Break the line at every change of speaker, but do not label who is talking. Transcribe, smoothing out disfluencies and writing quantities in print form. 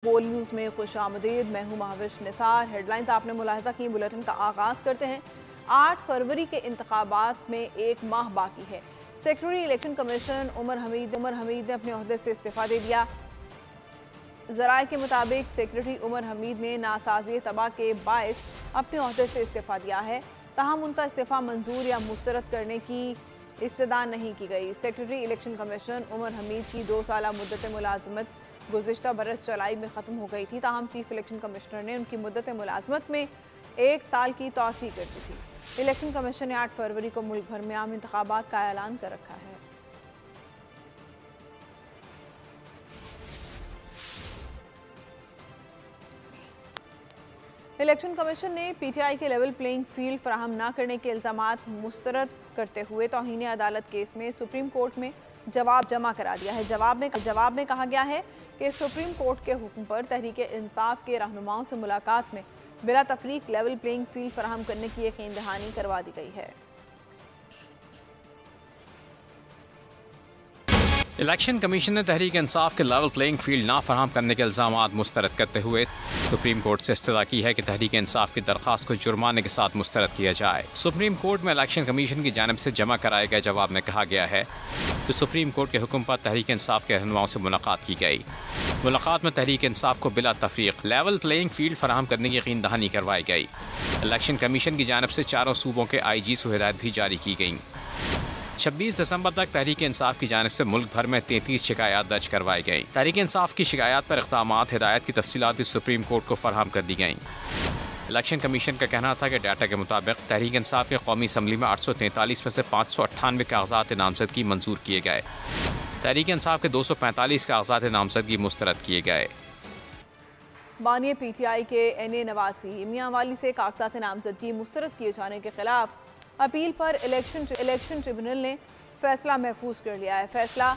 बोल न्यूज़ में खुश आमदीद। मैं हूं महाविश निसार। हेडलाइंस आपने मुलाहिजा की। बुलेटिन का आगाज़ करते हैं। 8 फरवरी के इंतखाबात में एक माह बाकी है। Secretary election commission Umar Hamid ने अपने ओहदे से इस्तीफ़ा दे दिया। ज़राए के मुताबिक सेक्रेटरी उमर हमीद ने नासाजी तबाह के बायस अपने ओहदे से इस्तीफ़ा दिया है। ताहम उनका इस्तीफ़ा मंजूर या मुस्तरद करने की इस्तदा नहीं की गई। Secretary election commission Umar Hamid की 2 साला मुद्दत मुलाजमत गुज़िश्ता बरस जुलाई में ख़त्म हो गई थी। ताहम चीफ इलेक्शन कमिश्नर ने उनकी मुद्दत मुलाजमत में 1 साल की तौसीह कर दी थी। इलेक्शन कमीशन ने 8 फरवरी को मुल्क भर में आम इंतखाबात का ऐलान कर रखा है। इलेक्शन कमीशन ने पीटीआई के लेवल प्लेइंग फील्ड फराहम न करने के इल्जामात मुस्तरद करते हुए तौहीन अदालत केस में सुप्रीम कोर्ट में जवाब जमा करा दिया है। जवाब में कहा गया है कि सुप्रीम कोर्ट के हुक्म पर तहरीक इंसाफ के रहनुमाओं से मुलाकात में बिला तफरीक लेवल प्लेइंग फील्ड फराहम करने की यकीन दहानी करवा दी गई है।
इलेक्शन कमीशन ने तहरीक इंसाफ के लेवल प्लेइंग फील्ड ना फराहम करने के इल्जामात मुस्तरद करते हुए सुप्रीम कोर्ट से इस्तदा की है कि तहरीक इंसाफ की दरख्वास्त को जुर्माने के साथ मुस्तरद किया जाए। सुप्रीम कोर्ट में इलेक्शन कमीशन की जानिब से जमा कराए गए जवाब में कहा गया है कि सुप्रीम कोर्ट के हुक्म पर तहरीक इंसाफ के रहनुमाओं से मुलाकात की गई। मुलाकात में तहरीक इंसाफ को बिला तफरीक लेवल प्लेइंग फील्ड फराहम करने की यकीन दहानी करवाई गई। इलेक्शन कमीशन की जानिब से चारों सूबों के IGs को हिदायत भी जारी की गई। 26 दिसंबर तक तहरीक इंसाफ की जानिब से मुल्क भर में 33 शिकायत दर्ज करवाई गई। तहरीक इंसाफ की शिकायत पर इक़दामात हिदायत की तफसीलात भी सुप्रीम कोर्ट को फराहम कर दी गई। इलेक्शन कमीशन का कहना था कि डाटा के मुताबिक तहरीक इंसाफ के कौमी असम्बली में 843 में से 598 कागजात नामजदगी मंजूर किए गए। तहरीक इंसाफ के 245 कागजात नामजदगी मुस्तरद किए गए।
बानी PTI के NA नवासी मियां वाली से कागजात नामजदगी मुस्तरद किए जाने के खिलाफ अपील पर इलेक्शन ट्रिब्यूनल ने फैसला महफूज कर लिया है। फैसला